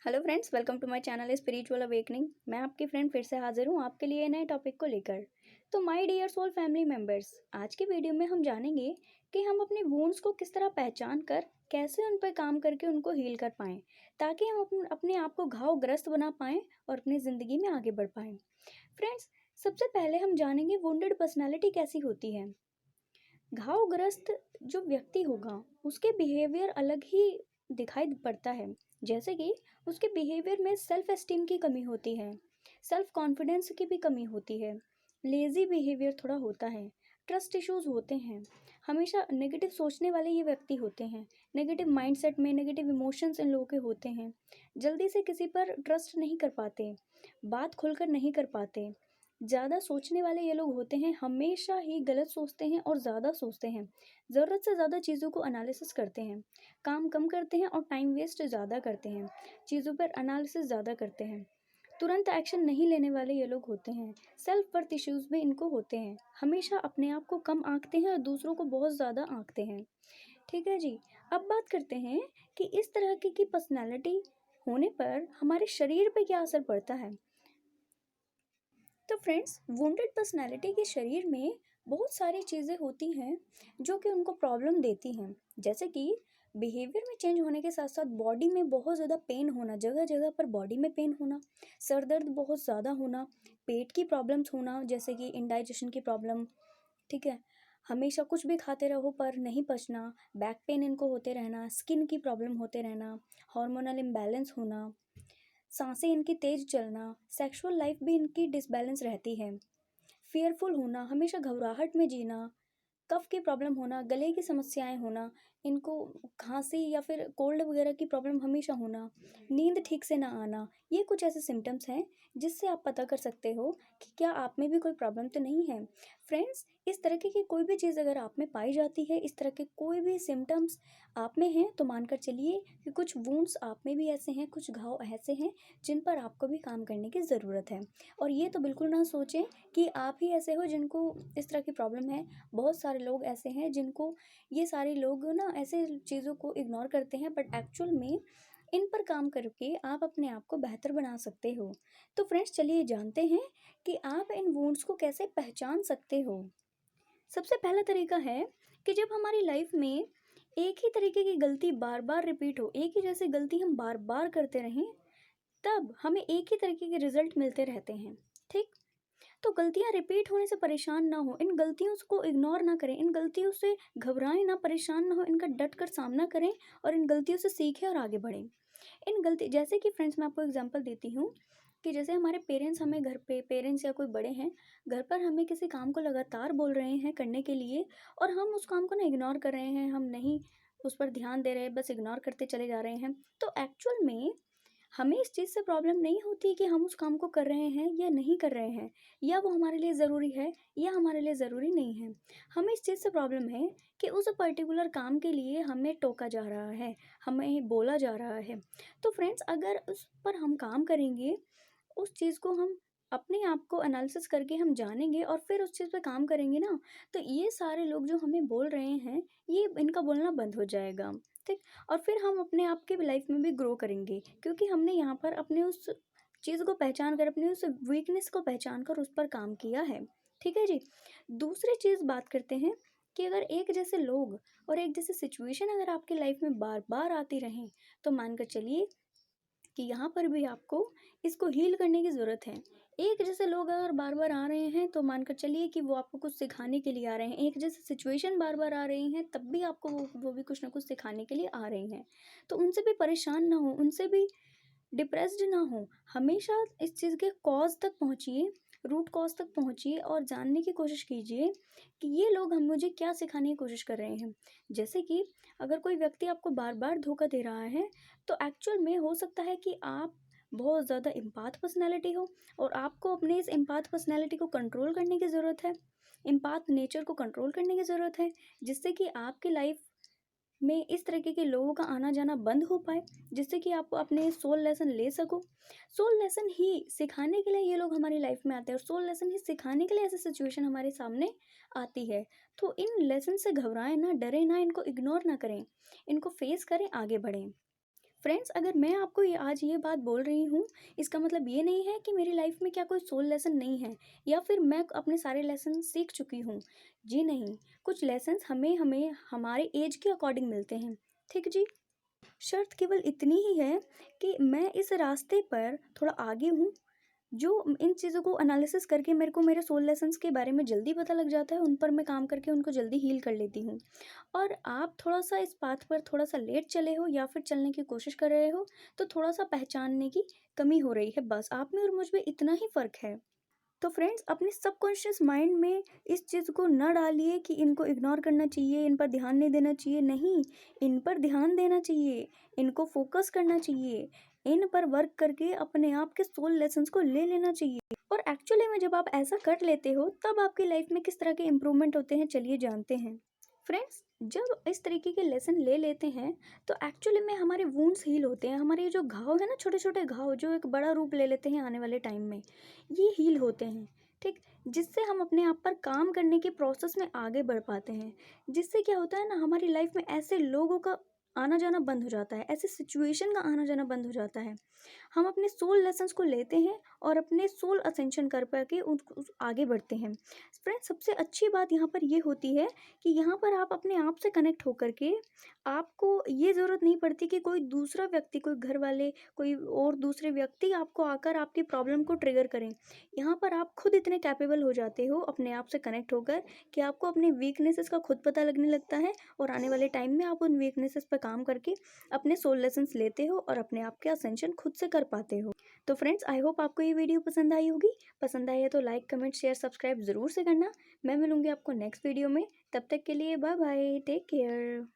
Hello friends, welcome to my channel spiritual awakening. मैं आपकी friend फिर से हाजिर हूँ आपके लिए नए टॉपिक को लेकर। तो my dear soul family members, आज की वीडियो में हम जानेंगे कि हम अपने वुंड्स को किस तरह पहचान कर कैसे उन पर काम करके उनको हील कर पाएं, ताकि हम अपने आप को घावग्रस्त बना पाएं और अपनी ज़िंदगी में आगे बढ़ पाएं। फ्रेंड्स, सबसे पहले हम जानेंगे वुंडेड पर्सनैलिटी कैसी होती है। घावग्रस्त जो व्यक्ति होगा उसके बिहेवियर अलग ही दिखाई पड़ता है। जैसे कि उसके बिहेवियर में सेल्फ एस्टीम की कमी होती है, सेल्फ कॉन्फिडेंस की भी कमी होती है, लेजी बिहेवियर थोड़ा होता है, ट्रस्ट इश्यूज होते हैं, हमेशा नेगेटिव सोचने वाले ये व्यक्ति होते हैं, नेगेटिव माइंडसेट में नेगेटिव इमोशंस इन लोगों के होते हैं, जल्दी से किसी पर ट्रस्ट नहीं कर पाते, बात खुलकर नहीं कर पाते, ज़्यादा सोचने वाले ये लोग होते हैं, हमेशा ही गलत सोचते हैं और ज़्यादा सोचते हैं, ज़रूरत से ज़्यादा चीज़ों को एनालिसिस करते हैं, काम कम करते हैं और टाइम वेस्ट ज़्यादा करते हैं, चीज़ों पर एनालिसिस ज़्यादा करते हैं, तुरंत एक्शन नहीं लेने वाले ये लोग होते हैं, सेल्फ वर्थ इश्यूज़ भी इनको होते हैं, हमेशा अपने आप को कम आंकते हैं और दूसरों को बहुत ज़्यादा आंकते हैं। ठीक है जी। अब बात करते हैं कि इस तरह की पर्सनैलिटी होने पर हमारे शरीर पे क्या असर पड़ता है। तो फ्रेंड्स, वुंडेड पर्सनालिटी के शरीर में बहुत सारी चीज़ें होती हैं जो कि उनको प्रॉब्लम देती हैं। जैसे कि बिहेवियर में चेंज होने के साथ साथ बॉडी में बहुत ज़्यादा पेन होना, जगह जगह पर बॉडी में पेन होना, सर दर्द बहुत ज़्यादा होना, पेट की प्रॉब्लम्स होना जैसे कि इंडाइजेशन की प्रॉब्लम। ठीक है। हमेशा कुछ भी खाते रहो पर नहीं पचना, बैक पेन इनको होते रहना, स्किन की प्रॉब्लम होते रहना, हार्मोनल इम्बैलेंस होना, सांसें इनकी तेज चलना, सेक्सुअल लाइफ भी इनकी डिसबैलेंस रहती है, फेयरफुल होना, हमेशा घबराहट में जीना, कफ की प्रॉब्लम होना, गले की समस्याएं होना, इनको खांसी या फिर कोल्ड वगैरह की प्रॉब्लम हमेशा होना, नींद ठीक से ना आना, ये कुछ ऐसे सिम्टम्स हैं जिससे आप पता कर सकते हो कि क्या आप में भी कोई प्रॉब्लम तो नहीं है। फ्रेंड्स, इस तरह की कोई भी चीज़ अगर आप में पाई जाती है, इस तरह के कोई भी सिम्टम्स आप में हैं, तो मानकर चलिए कि कुछ वुंड्स आप में भी ऐसे हैं, कुछ घाव ऐसे हैं जिन पर आपको भी काम करने की ज़रूरत है। और ये तो बिल्कुल ना सोचें कि आप ही ऐसे हो जिनको इस तरह की प्रॉब्लम है। बहुत सारे लोग ऐसे हैं जिनको ये सारे लोग ना ऐसे चीज़ों को इग्नोर करते हैं, बट एक्चुअल में इन पर काम करके आप अपने आप को बेहतर बना सकते हो। तो फ्रेंड्स, चलिए जानते हैं कि आप इन वुंड्स को कैसे पहचान सकते हो। सबसे पहला तरीका है कि जब हमारी लाइफ में एक ही तरीके की गलती बार बार रिपीट हो, एक ही जैसी गलती हम बार बार करते रहें, तब हमें एक ही तरीके के रिजल्ट मिलते रहते हैं। ठीक। तो गलतियां रिपीट होने से परेशान ना हो, इन गलतियों को इग्नोर ना करें, इन गलतियों से घबराएं ना, परेशान ना हो, इनका डट कर सामना करें और इन गलतियों से सीखें और आगे बढ़ें। इन गलती जैसे कि फ्रेंड्स, मैं आपको एग्जांपल देती हूँ कि जैसे हमारे पेरेंट्स हमें घर पे, पेरेंट्स या कोई बड़े हैं, घर पर हमें किसी काम को लगातार बोल रहे हैं करने के लिए और हम उस काम को ना इग्नोर कर रहे हैं, हम नहीं उस पर ध्यान दे रहे, बस इग्नोर करते चले जा रहे हैं। तो एक्चुअल में हमें इस चीज़ से प्रॉब्लम नहीं होती कि हम उस काम को कर रहे हैं या नहीं कर रहे हैं, या वो हमारे लिए ज़रूरी है या हमारे लिए ज़रूरी नहीं है। हमें इस चीज़ से प्रॉब्लम है कि उस पर्टिकुलर काम के लिए हमें टोका जा रहा है, हमें बोला जा रहा है। तो फ्रेंड्स, अगर उस पर हम काम करेंगे, उस चीज़ को हम अपने आप को एनालिसिस करके हम जानेंगे और फिर उस चीज़ पे काम करेंगे ना, तो ये सारे लोग जो हमें बोल रहे हैं, ये इनका बोलना बंद हो जाएगा। ठीक। और फिर हम अपने आप की लाइफ में भी ग्रो करेंगे, क्योंकि हमने यहाँ पर अपने उस चीज़ को पहचान कर, अपनी उस वीकनेस को पहचान कर उस पर काम किया है। ठीक है जी। दूसरी चीज़ बात करते हैं कि अगर एक जैसे लोग और एक जैसी सिचुएशन अगर आपकी लाइफ में बार बार आती रहें, तो मानकर चलिए कि यहाँ पर भी आपको इसको हील करने की ज़रूरत है। एक जैसे लोग अगर बार बार आ रहे हैं, तो मानकर चलिए कि वो आपको कुछ सिखाने के लिए आ रहे हैं, एक जैसे सिचुएशन बार बार आ रही हैं, तब भी आपको वो भी कुछ ना कुछ सिखाने के लिए आ रही हैं। तो उनसे भी परेशान ना हो, उनसे भी डिप्रेस्ड ना हो, हमेशा इस चीज़ के कॉज तक पहुँचिए, रूट कॉज तक पहुँचिए और जानने की कोशिश कीजिए कि ये लोग हम मुझे क्या सिखाने की कोशिश कर रहे हैं। जैसे कि अगर कोई व्यक्ति आपको बार बार धोखा दे रहा है, तो एक्चुअल में हो सकता है कि आप बहुत ज़्यादा एम्पाथ पर्सनैलिटी हो और आपको अपने इस एम्पाथ पर्सनैलिटी को कंट्रोल करने की ज़रूरत है, एम्पाथ नेचर को कंट्रोल करने की ज़रूरत है, जिससे कि आपकी लाइफ में इस तरीके के लोगों का आना जाना बंद हो पाए, जिससे कि आप अपने सोल लेसन ले सको। सोल लेसन ही सिखाने के लिए ये लोग हमारी लाइफ में आते हैं और सोल लेसन ही सिखाने के लिए ऐसी सिचुएशन हमारे सामने आती है। तो इन लेसन से घबराएं ना, डरे ना, इनको इग्नोर ना करें, इनको फेस करें, आगे बढ़ें। फ्रेंड्स, अगर मैं आपको आज ये बात बोल रही हूँ, इसका मतलब ये नहीं है कि मेरी लाइफ में क्या कोई सोल लेसन नहीं है या फिर मैं अपने सारे लेसन सीख चुकी हूँ। जी नहीं, कुछ लेसन्स हमें हमें हमारे एज के अकॉर्डिंग मिलते हैं। ठीक जी। शर्त केवल इतनी ही है कि मैं इस रास्ते पर थोड़ा आगे हूँ, जो इन चीज़ों को एनालिसिस करके मेरे को मेरे सोल लेसन्स के बारे में जल्दी पता लग जाता है, उन पर मैं काम करके उनको जल्दी हील कर लेती हूँ। और आप थोड़ा-सा इस पाथ पर थोड़ा-सा लेट चले हो या फिर चलने की कोशिश कर रहे हो, तो थोड़ा-सा पहचानने की कमी हो रही है, बस आप में और मुझ में इतना ही फ़र्क है। तो फ्रेंड्स, अपने सबकॉन्शियस माइंड में इस चीज़ को ना डालिए कि इनको इग्नोर करना चाहिए, इन पर ध्यान नहीं देना चाहिए, नहीं, इन पर ध्यान देना चाहिए, इनको फोकस करना चाहिए, इन पर वर्क करके अपने आप के सोल लेसन्स को ले लेना चाहिए। और एक्चुअली में जब आप ऐसा कर लेते हो, तब आपकी लाइफ में किस तरह के इम्प्रूवमेंट होते हैं, चलिए जानते हैं। फ्रेंड्स, जब इस तरीके के लेसन ले लेते हैं, तो एक्चुअली में हमारे वुंड्स हील होते हैं, हमारे ये जो घाव है ना, छोटे छोटे घाव जो एक बड़ा रूप ले लेते हैं आने वाले टाइम में, ये हील होते हैं। ठीक, जिससे हम अपने आप पर काम करने के प्रोसेस में आगे बढ़ पाते हैं। जिससे क्या होता है ना, हमारी लाइफ में ऐसे लोगों का आना जाना बंद हो जाता है, ऐसे सिचुएशन का आना जाना बंद हो जाता है। हम अपने सोल लेसन्स को लेते हैं और अपने सोल असेंशन कर पाके उस आगे बढ़ते हैं। फ्रेंड्स, सबसे अच्छी बात यहाँ पर ये होती है कि यहाँ पर आप अपने आप से कनेक्ट होकर के, आपको ये ज़रूरत नहीं पड़ती कि कोई दूसरा व्यक्ति, कोई घर वाले, कोई और दूसरे व्यक्ति आपको आकर आपकी प्रॉब्लम को ट्रिगर करें। यहाँ पर आप खुद इतने कैपेबल हो जाते हो अपने आप से कनेक्ट होकर कि आपको अपने वीकनेसेस का खुद पता लगने लगता है, और आने वाले टाइम में आप उन वीकनेसेस पर काम करके अपने सोल लेसन्स लेते हो और अपने आप के असेंशन खुद से कर पाते हो। तो फ्रेंड्स, आई होप आपको ये वीडियो पसंद आई होगी। पसंद आई है तो लाइक, कमेंट, शेयर, सब्सक्राइब ज़रूर से करना। मैं मिलूंगी आपको नेक्स्ट वीडियो में। तब तक के लिए बाय बाय, टेक केयर।